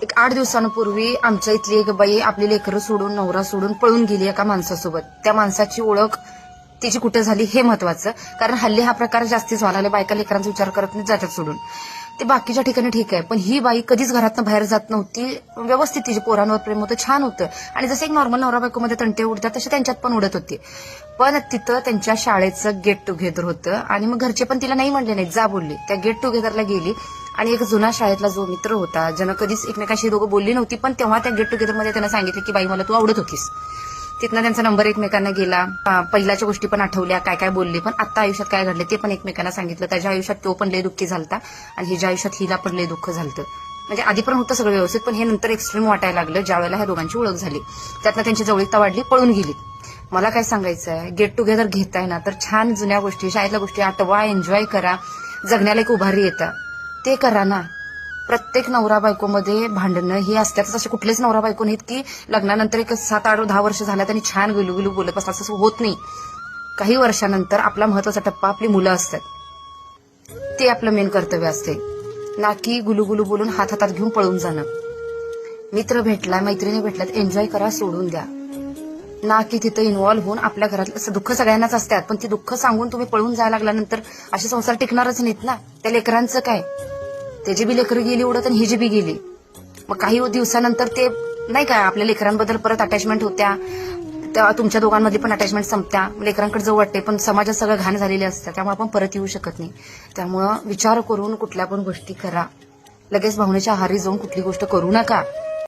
एक 8 दिवसांपूर्वी आमच्या इथली एक बाई आपली लेकरं सोडून नवरा सोडून पळून गेली एका माणसासोबत. त्या माणसाची ओळख तिची कुठे झाली हे महत्वाचं, कारण हल्ली हा प्रकार जास्तीच व्हायला लागला. बायका लेकरांचा विचार करत नाही, जातात सोडून. ते बाकीच्या ठिकाणी ठीक आहे, पण ही बाई कधीच घरातनं बाहेर जात नव्हती. व्यवस्थित तिचे पोरांवर प्रेम होतं, छान होतं. आणि जसं एक नॉर्मल नवरा बायकोमध्ये तंटे उडतात तसे त्यांच्यात पण उडत होते. पण तिथं त्यांच्या शाळेचं गेट टुगेदर होतं आणि मग घरचे पण तिला नाही म्हणले नाही, जा बोलले. त्या गेट टुगेदरला गेली आणि एक जुना शाळेतला जो मित्र होता, ज्यानं कधीच एकमेकाशी दोघं बोलली नव्हती, पण तेव्हा त्या गेट टुगेदरमध्ये त्यानं सांगितलं की बाई मला तू आवडत होतीस. तिथनं त्यांचा नंबर एकमेकांना गेला. पहिल्याच्या गोष्टी पण आठवल्या, काय काय बोलले, पण आता आयुष्यात काय घडले ते पण एकमेकांना सांगितलं. त्याच्या आयुष्यात तो पण लय दुःखी झालता आणि हिच्या आयुष्यात हिला पण लय दुःख झालतं. म्हणजे आधी पण होतं सगळं व्यवस्थित, पण हे नंतर एक्स्ट्रीम वाटायला लागलं ज्या वेळेला ह्या दोघांची ओळख झाली. त्यातनं त्यांची जवळीकता वाढली, पळून गेली. मला काय सांगायचं आहे, गेट टुगेदर घेताय ना तर छान जुन्या गोष्टी, शाळेतल्या गोष्टी आठवा, एन्जॉय करा. जगण्याला एक उभारी येतं, ते करा ना. प्रत्येक नवरा बायकोमध्ये भांडणं ही असतात. असे कुठलेच नवरा बायको नाहीत की लग्नानंतर एक 7, 8, 10 वर्ष झाल्यात आणि छान गुलुगुलू बोलत बसतात. असं होत नाही. काही वर्षानंतर आपला महत्वाचा टप्पा आपली मुलं असतात, ते आपलं मेन कर्तव्य असते, ना की गुलुगुलू बोलून हात हातात घेऊन पळून जाणं. मित्र भेटला, मैत्रिणी भेटल्यात, एन्जॉय करा, सोडून द्या. ना की तिथं इन्व्हॉल्व्ह होऊन आपल्या घरातलं दुःख सगळ्यांनाच असतात, पण ती दुःख सांगून तुम्ही पळून जायला लागल्यानंतर असे संसार टिकणारच नाहीत ना. त्या लेकरांचं काय, त्याची बी लेकरं गेली उडत आणि हिची बी गेली. मग काही दिवसानंतर ते नाही काय आपल्या लेकरांबद्दल परत अटॅचमेंट होत्या, तुमच्या दोघांमधली पण अटॅचमेंट संपत्या, लेकरांकडे जाऊ वाटते, पण समाजात सगळं घाण झालेले असतात, त्यामुळे आपण परत येऊ शकत नाही. त्यामुळं विचार करून कुठल्या पण गोष्टी करा. लगेच भावनेच्या आहारी जाऊन कुठली गोष्ट करू नका.